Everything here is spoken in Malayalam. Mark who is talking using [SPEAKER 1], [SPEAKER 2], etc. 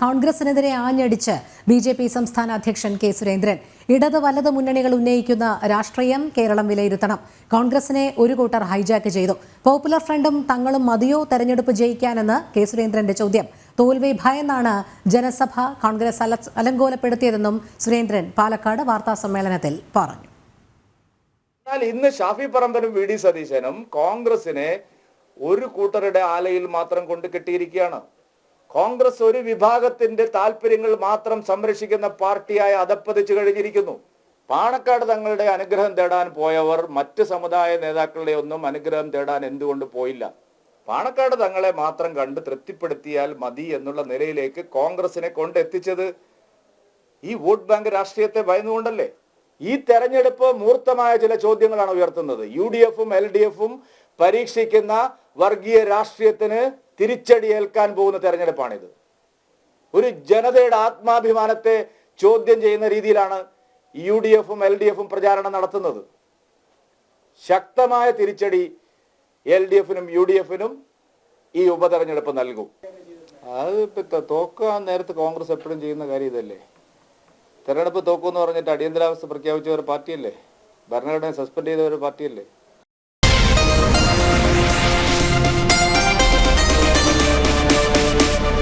[SPEAKER 1] കോൺഗ്രസിനെതിരെ ആഞ്ഞടിച്ച് ബി.ജെ.പി. സംസ്ഥാന അധ്യക്ഷൻ കെ സുരേന്ദ്രൻ. ഇടത് വലത് മുന്നണികൾ ഉന്നയിക്കുന്ന രാഷ്ട്രീയം കേരളം വിലയിരുത്തണം. കോൺഗ്രസിനെ ഒരു കൂട്ടർ ഹൈജാക്ക് ചെയ്തു. പോപ്പുലർ ഫ്രണ്ടും തങ്ങളും മതിയോ തെരഞ്ഞെടുപ്പ് ജയിക്കാനെന്ന് കെ സുരേന്ദ്രന്റെ ചോദ്യം. തോൽവി ഭയന്നാണ് ജനസഭ കോൺഗ്രസ് അലങ്കോലപ്പെടുത്തിയതെന്നും സുരേന്ദ്രൻ പാലക്കാട് വാർത്താസമ്മേളനത്തിൽ പറഞ്ഞു.
[SPEAKER 2] ഇന്ന് ഷാഫി പറമ്പനും വി ഡി സതീശനും കോൺഗ്രസിനെ ഒരു കൂട്ടരുടെ ആലയിൽ മാത്രം കൊണ്ട് കെട്ടിയിരിക്കുകയാണ്. കോൺഗ്രസ് ഒരു വിഭാഗത്തിന്റെ താല്പര്യങ്ങൾ മാത്രം സംരക്ഷിക്കുന്ന പാർട്ടിയായി അധപ്പതിച്ചു കഴിഞ്ഞിരിക്കുന്നു. പാണക്കാട് തങ്ങളുടെ അനുഗ്രഹം തേടാൻ പോയവർ മറ്റ് സമുദായ നേതാക്കളുടെ ഒന്നും അനുഗ്രഹം തേടാൻ എന്തുകൊണ്ട് പോയില്ല? പാണക്കാട് തങ്ങളെ മാത്രം കണ്ട് തൃപ്തിപ്പെടുത്തിയാൽ മതി എന്നുള്ള നിലയിലേക്ക് കോൺഗ്രസിനെ കൊണ്ടെത്തിച്ചത് ഈ വോട്ട് ബാങ്ക് രാഷ്ട്രീയത്തെ ഭയന്നുകൊണ്ടല്ലേ? ഈ തെരഞ്ഞെടുപ്പ് മൂർത്തമായ ചില ചോദ്യങ്ങളാണ് ഉയർത്തുന്നത്. UDFും LDFും പരീക്ഷിക്കുന്ന വർഗീയ രാഷ്ട്രീയത്തിന് തിരിച്ചടിയേൽക്കാൻ പോകുന്ന തെരഞ്ഞെടുപ്പാണിത്. ഒരു ജനതയുടെ ആത്മാഭിമാനത്തെ ചോദ്യം ചെയ്യുന്ന രീതിയിലാണ് UDFും LDFും പ്രചാരണം നടത്തുന്നത്. ശക്തമായ തിരിച്ചടി LDFിനും UDFിനും ഈ ഉപതെരഞ്ഞെടുപ്പ് നൽകും. അത് തോക്കാൻ നേരത്ത് കോൺഗ്രസ് എപ്പോഴും ചെയ്യുന്ന കാര്യം ഇതല്ലേ. തെരഞ്ഞെടുപ്പ് തോക്കുമെന്ന് പറഞ്ഞിട്ട് അടിയന്തരാവസ്ഥ പ്രഖ്യാപിച്ച ഒരു പാർട്ടിയല്ലേ, ഭരണഘടനയെ സസ്പെൻഡ് ചെയ്ത ഒരു പാർട്ടിയല്ലേ.